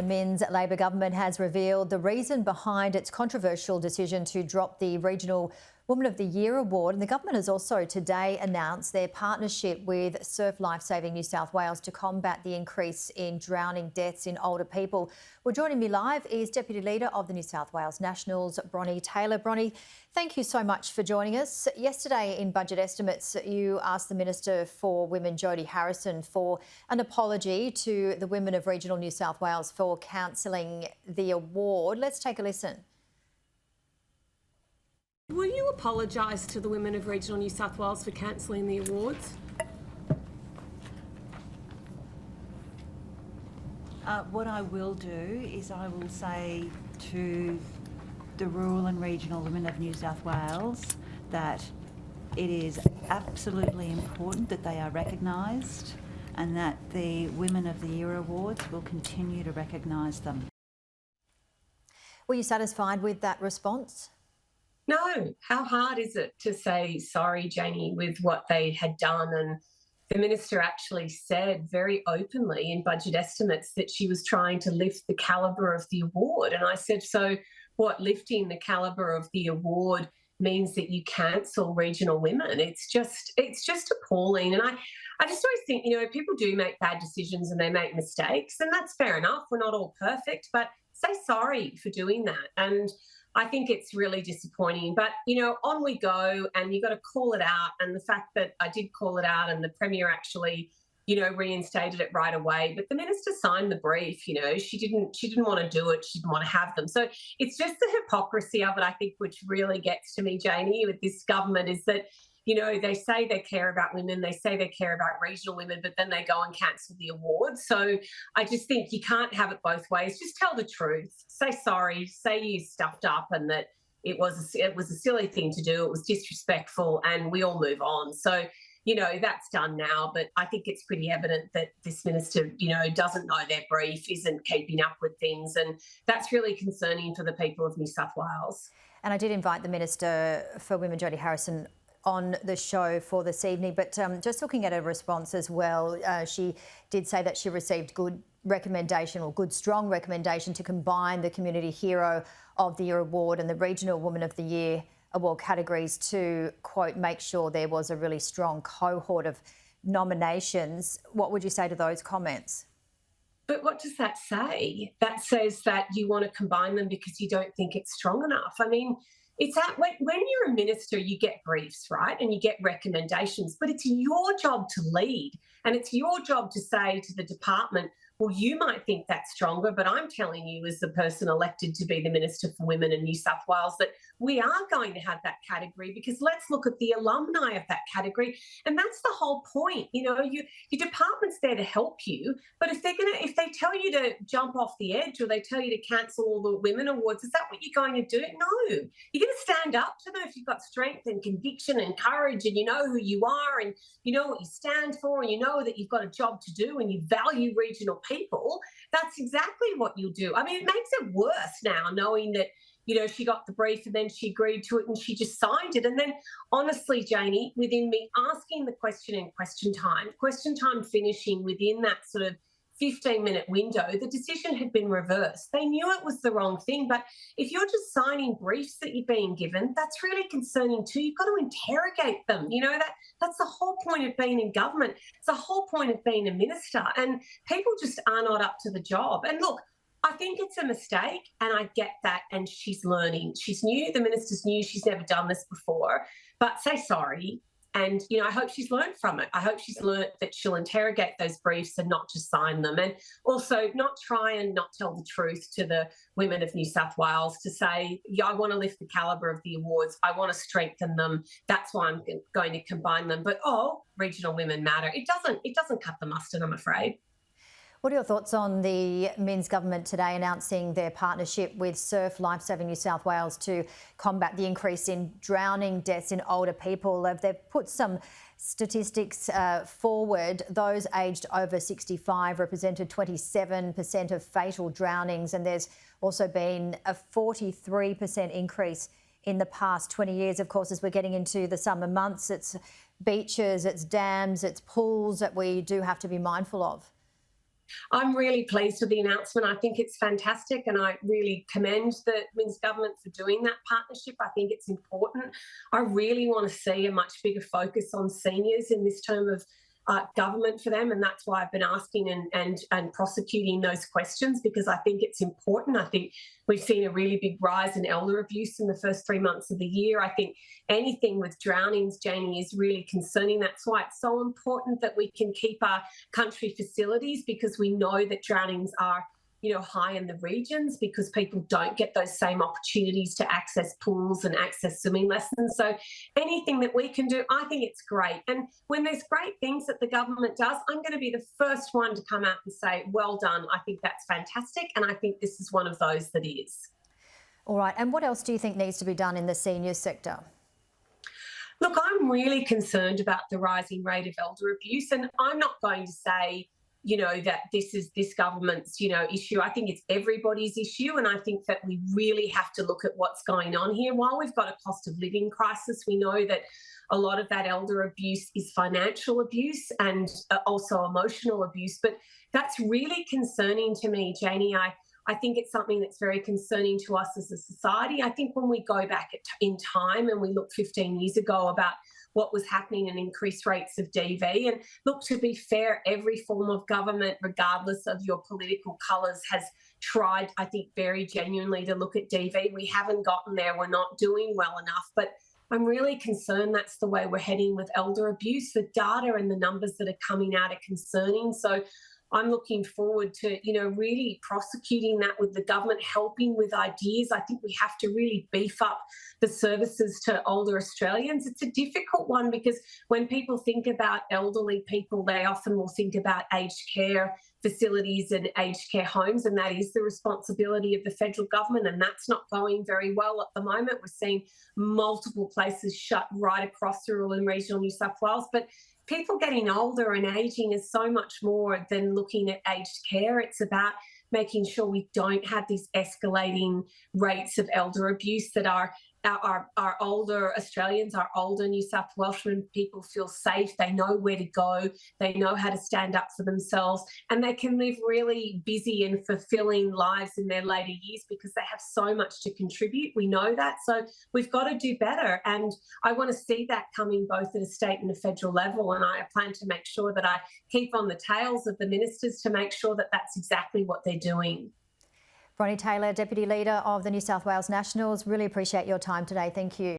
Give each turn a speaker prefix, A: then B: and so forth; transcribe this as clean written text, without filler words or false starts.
A: The Minns Labor government has revealed the reason behind its controversial decision to drop the Regional Woman of the Year award. And the government has also today announced their partnership with Surf Lifesaving New South Wales to combat the increase in drowning deaths in older people. Well, joining me live is Deputy Leader of the New South Wales Nationals, Bronnie Taylor. Bronnie, thank you so much for joining us. Yesterday in budget estimates, you asked the Minister for Women, Jodie Harrison, for an apology to the women of Regional New South Wales for cancelling the award. Let's take a listen.
B: Will you apologise to the women of Regional New South Wales for cancelling the awards?
C: What I will do is I will say to the rural and regional women of New South Wales that it is absolutely important that they are recognised and that the Women of the Year awards will continue to recognise them.
A: Were you satisfied with that response?
D: No. How hard is it to say sorry, Janie, with what they had done? And the Minister actually said very openly in budget estimates that she was trying to lift the calibre of the award. And I said, so what, lifting the calibre of the award means that you cancel regional women? It's just appalling. And I just always think, people do make bad decisions and they make mistakes, and that's fair enough. We're not all perfect, but say sorry for doing that. And I think it's really disappointing. But, on we go, and you've got to call it out. And the fact that I did call it out and the Premier actually, reinstated it right away. But the Minister signed the brief, she didn't want to do it. She didn't want to have them. So it's just the hypocrisy of it, I think, which really gets to me, Janie, with this government, is that, they say they care about women, they say they care about regional women, but then they go and cancel the award. So I just think you can't have it both ways. Just tell the truth. Say sorry. Say you stuffed up and that it was a silly thing to do. It was disrespectful, and we all move on. So, that's done now. But I think it's pretty evident that this Minister, doesn't know their brief, isn't keeping up with things. And that's really concerning for the people of New South Wales.
A: And I did invite the Minister for Women, Jodie Harrison, on the show for this evening, but just looking at her response as well, she did say that she received good strong recommendation to combine the Community Hero of the Year award and the Regional Woman of the Year award categories to, quote, make sure there was a really strong cohort of nominations. What would you say to those comments?
D: But what does that say? That says that you want to combine them because you don't think it's strong enough. I mean, it's when you're a minister, you get briefs, right? And you get recommendations, but it's your job to lead. And it's your job to say to the department, well, you might think that's stronger, but I'm telling you as the person elected to be the Minister for Women in New South Wales that we are going to have that category, because let's look at the alumni of that category. And that's the whole point. Your department's there to help you, but if they tell you to jump off the edge, or they tell you to cancel all the women awards, is that what you're going to do? No. You're going to stand up to them if you've got strength and conviction and courage, and you know who you are, and you know what you stand for, and you know that you've got a job to do, and you value regional people. That's exactly what you'll do. I mean, it makes it worse now knowing that, she got the brief and then she agreed to it and she just signed it. And then, honestly, Janie, within me asking the question in question time finishing within that sort of 15-minute window, the decision had been reversed. They knew it was the wrong thing, but if you're just signing briefs that you're being given, that's really concerning too. You've got to interrogate them. That's the whole point of being in government. It's the whole point of being a minister, and people just are not up to the job. And look, I think it's a mistake, and I get that, and she's learning. She's new, the Minister's new, she's never done this before, but say sorry. And, I hope she's learned from it. I hope she's learned that she'll interrogate those briefs and not just sign them. And also not try and not tell the truth to the women of New South Wales to say, yeah, I want to lift the calibre of the awards. I want to strengthen them. That's why I'm going to combine them. But, regional women matter. It doesn't cut the mustard, I'm afraid.
A: What are your thoughts on the Minns government today announcing their partnership with Surf Lifesaving New South Wales to combat the increase in drowning deaths in older people? They've put some statistics forward. Those aged over 65 represented 27% of fatal drownings, and there's also been a 43% increase in the past 20 years. Of course, as we're getting into the summer months, it's beaches, it's dams, it's pools that we do have to be mindful of.
D: I'm really pleased with the announcement. I think it's fantastic, and I really commend the Minns government for doing that partnership. I think it's important. I really want to see a much bigger focus on seniors in this term of government for them, and that's why I've been asking and prosecuting those questions, because I think it's important. I think we've seen a really big rise in elder abuse in the first 3 months of the year. I think anything with drownings, Janie, is really concerning. That's why it's so important that we can keep our country facilities, because we know that drownings are high in the regions, because people don't get those same opportunities to access pools and access swimming lessons. So anything that we can do, I think it's great. And when there's great things that the government does, I'm going to be the first one to come out and say, well done. I think that's fantastic. And I think this is one of those that is.
A: All right. And what else do you think needs to be done in the senior sector?
D: Look, I'm really concerned about the rising rate of elder abuse. And I'm not going to say, that this is this government's, issue. I think it's everybody's issue. And I think that we really have to look at what's going on here. While we've got a cost of living crisis, we know that a lot of that elder abuse is financial abuse and also emotional abuse. But that's really concerning to me, Janie. I think it's something that's very concerning to us as a society. I think when we go back in time and we look 15 years ago about what was happening and increased rates of DV. And look, to be fair, every form of government, regardless of your political colours, has tried, I think, very genuinely to look at DV. We haven't gotten there. We're not doing well enough. But I'm really concerned that's the way we're heading with elder abuse. The data and the numbers that are coming out are concerning. So I'm looking forward to, really prosecuting that with the government, helping with ideas. I think we have to really beef up the services to older Australians. It's a difficult one, because when people think about elderly people, they often will think about aged care facilities and aged care homes, and that is the responsibility of the federal government, and that's not going very well at the moment. We're seeing multiple places shut right across rural and regional New South Wales, but people getting older and ageing is so much more than looking at aged care. It's about making sure we don't have these escalating rates of elder abuse, that our older Australians, our older New South Welshmen, people feel safe. They know where to go. They know how to stand up for themselves, and they can live really busy and fulfilling lives in their later years, because they have so much to contribute. We know that. So we've got to do better. And I want to see that coming both at a state and a federal level. And I plan to make sure that I keep on the tails of the ministers to make sure that that's exactly what they're doing.
A: Bronnie Taylor, Deputy Leader of the New South Wales Nationals, really appreciate your time today. Thank you.